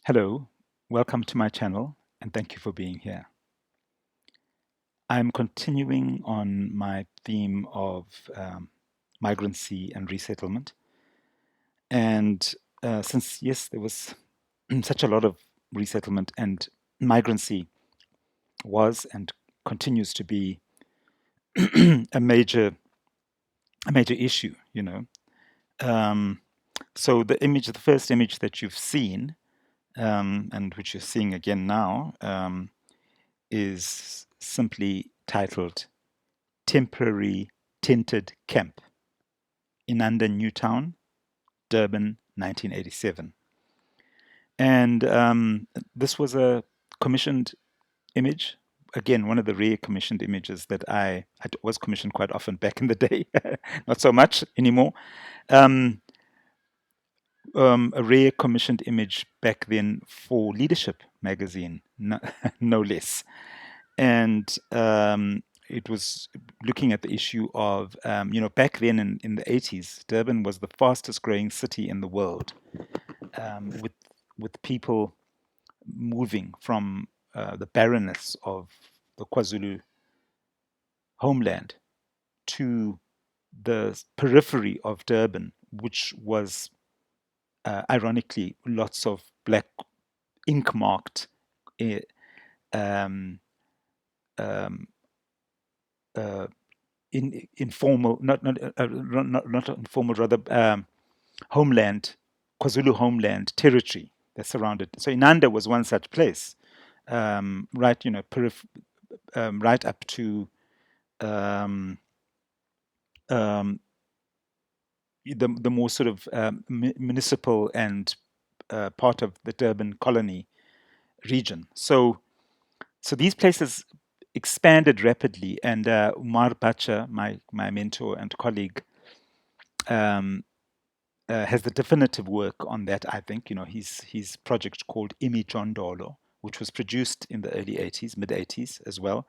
Hello, welcome to my channel, and thank you for being here. I'm continuing on my theme of migrancy and resettlement. And since, yes, there was such a lot of resettlement, and migrancy was and continues to be a major issue, Um, so the first image that you've seen, and which you're seeing again now, is simply titled Temporary Tented Camp, Inanda Newtown, Durban, 1987. And this was a commissioned image. Again, one of the rare commissioned images that I was commissioned quite often back in the day, not so much anymore. Um, a rare commissioned image back then for Leadership magazine, no, no less. And it was looking at the issue of, back then in the 80s, Durban was the fastest growing city in the world, with people moving from the barrenness of the KwaZulu homeland to the periphery of Durban, which was ironically lots of black ink marked uh, um, um, uh, in informal, not informal, rather homeland, KwaZulu homeland territory that surrounded. So Inanda was one such place, right, right up to um, um, the more sort of municipal and part of the Durban colony region. So these places expanded rapidly, and Umar Bacha, my mentor and colleague, um, has the definitive work on that. I think his project called Imijondolo, which was produced in the early 80s, mid 80s as well,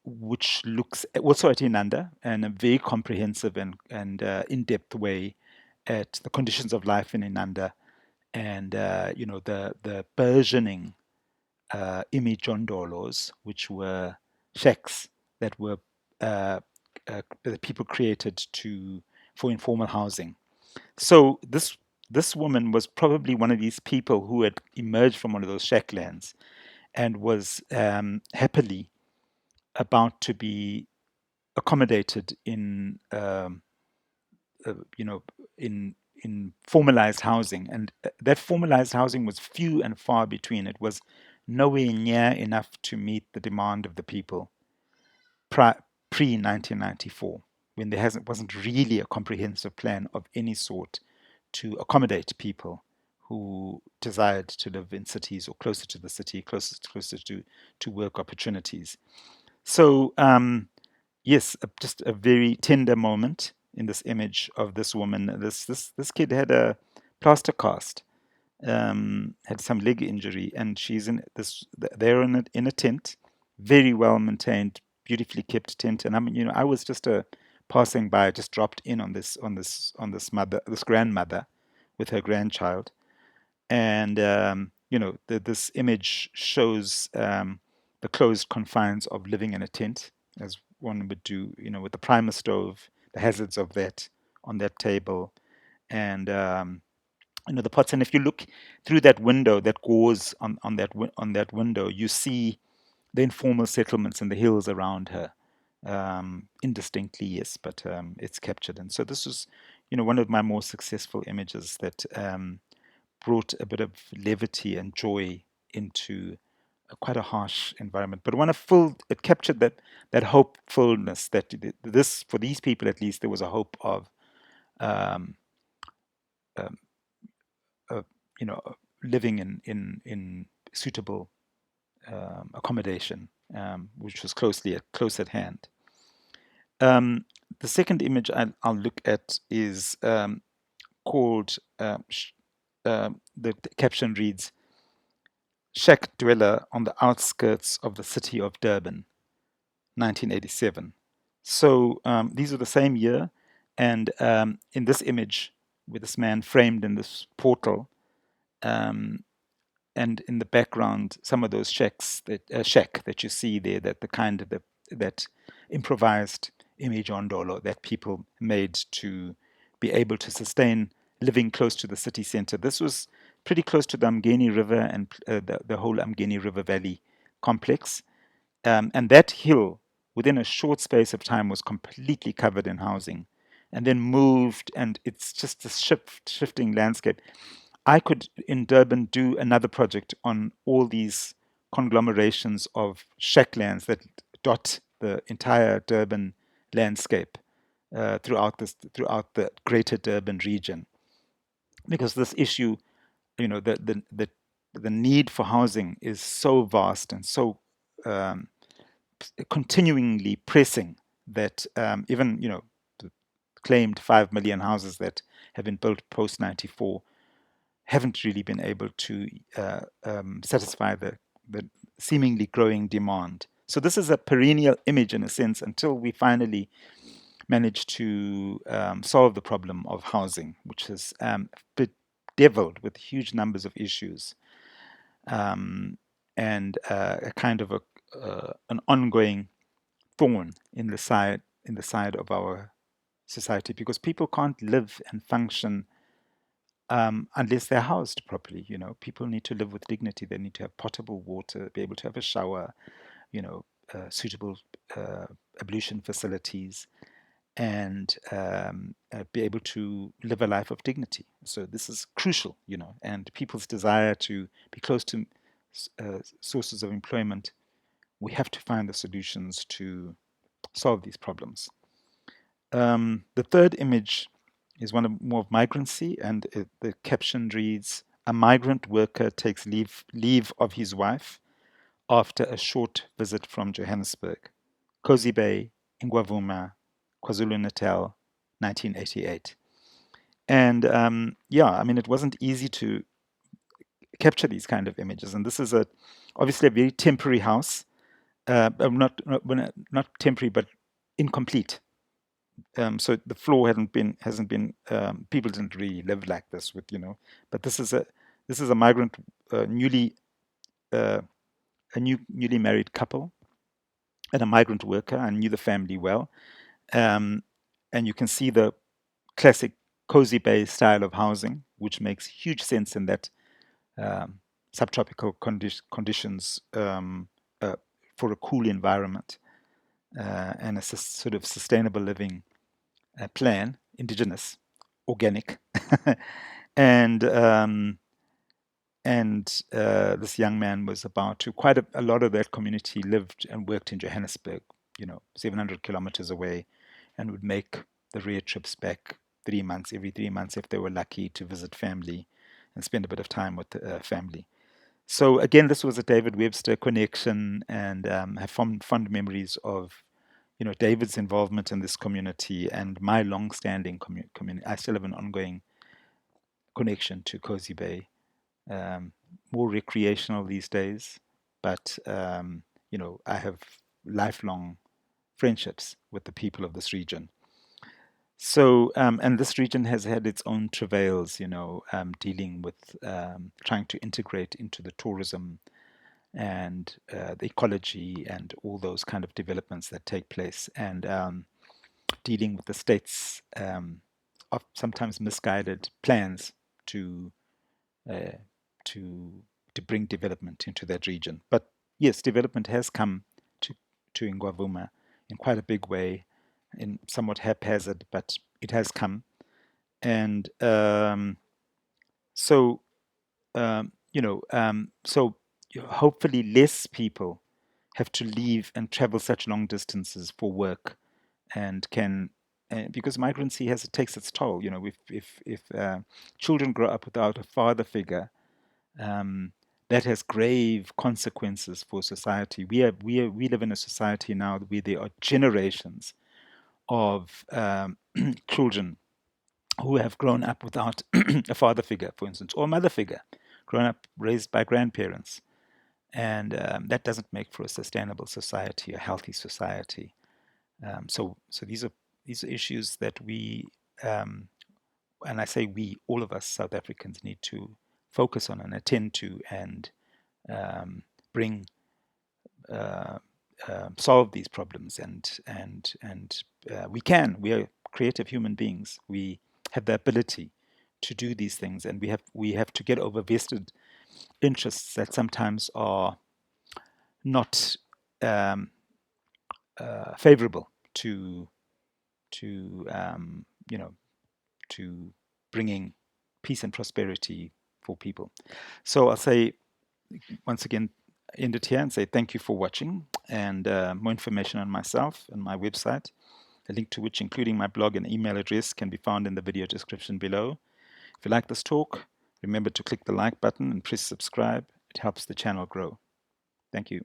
which looks also at Inanda in a very comprehensive and in-depth way at the conditions of life in Inanda, and the burgeoning Imijondolos, which were shacks that were that people created to for informal housing. So this woman was probably one of these people who had emerged from one of those shacklands and was happily about to be accommodated in you know in formalized housing, and that formalized housing was few and far between. It was nowhere near enough to meet the demand of the people pre 1994, when there hasn't wasn't really a comprehensive plan of any sort to accommodate people who desired to live in cities or closer to the city, closer to work opportunities. So yes, just a very tender moment in this image of this woman. This kid had a plaster cast, had some leg injury, and she's in this. They're in a tent, very well maintained, beautifully kept tent. And I was just a passing by, just dropped in on this grandmother with her grandchild, and this image shows the closed confines of living in a tent, as one would do, with the primer stove, the hazards of that on that table, and the pots. And if you look through that window, that gauze on that window, you see the informal settlements and the hills around her, indistinctly, yes, but it's captured. And so this was, one of my more successful images that brought a bit of levity and joy into quite a harsh environment. But when it captured that hopefulness, that this, for these people at least, there was a hope of, um, um, uh, you know, living in suitable accommodation, which was close at hand. Um, the second image I'll look at is called. The caption reads, "Shack dweller on the outskirts of the city of Durban, 1987." So these are the same year, and in this image, with this man framed in this portal, Um, and in the background, some of those shacks that shack that you see there, that the kind of that improvised imijondolo that people made to be able to sustain living close to the city center. This was pretty close to the Umgeni River and the whole Umgeni River Valley complex. And that hill, within a short space of time, was completely covered in housing and then moved. And it's just a shifting landscape. I could, in Durban, do another project on all these conglomerations of shacklands that dot the entire Durban landscape throughout the greater Durban region, because this issue, the need for housing is so vast and so um, continuingly pressing that even the claimed 5 million houses that have been built post 94 haven't really been able to satisfy the seemingly growing demand. So this is a perennial image in a sense until we finally manage to solve the problem of housing, which is bedeviled with huge numbers of issues and a kind of an ongoing thorn in the side of our society, because people can't live and function unless they're housed properly. People need to live with dignity. They need to have potable water, be able to have a shower, suitable ablution facilities, and be able to live a life of dignity. So this is crucial, and people's desire to be close to sources of employment. We have to find the solutions to solve these problems. The third image is one of more of migrancy, and the caption reads: "A migrant worker takes leave of his wife after a short visit from Johannesburg, Cozy Bay, Ingwavuma, KwaZulu-Natal, 1988." And yeah, I mean, it wasn't easy to capture these kind of images, and this is obviously a very temporary house, not temporary, but incomplete. So the floor hasn't been people didn't really live like this but this is a migrant uh, newly married couple and a migrant worker. I knew the family well, um, and you can see the classic cozy bay style of housing, which makes huge sense in that um, subtropical conditions uh, for a cool environment and a sort of sustainable living plan, indigenous, organic, and this young man was about to. Quite a lot of that community lived and worked in Johannesburg, 700 kilometers away, and would make the rare trips back every 3 months if they were lucky to visit family and spend a bit of time with the family. So again, this was a David Webster connection, and I have fond memories of David's involvement in this community and my long-standing community. I still have an ongoing connection to Cozy Bay, um, more recreational these days, but I have lifelong friendships with the people of this region. So, and this region has had its own travails, dealing with trying to integrate into the tourism and the ecology and all those kind of developments that take place, and dealing with the state's of sometimes misguided plans to uh, to to bring development into that region. But yes, development has come to Ingwavuma in quite a big way, in somewhat haphazard, but it has come, and so so hopefully less people have to leave and travel such long distances for work and can because migrancy takes its toll. If children grow up without a father figure, um, that has grave consequences for society. We live in a society now where there are generations of children who have grown up without a father figure, for instance, or a mother figure, grown up raised by grandparents, and that doesn't make for a sustainable society, a healthy society. So these are issues that we, and I say we, all of us South Africans need to focus on and attend to and bring solve these problems. And we are creative human beings. We have the ability to do these things, and we have to get over vested interests that sometimes are not favorable to to bringing peace and prosperity for people. So I'll say once again, end it here and say thank you for watching. And more information on myself and my website, a link to which, including my blog and email address, can be found in the video description below. If you like this talk, remember to click the like button and press subscribe. It helps the channel grow. Thank you.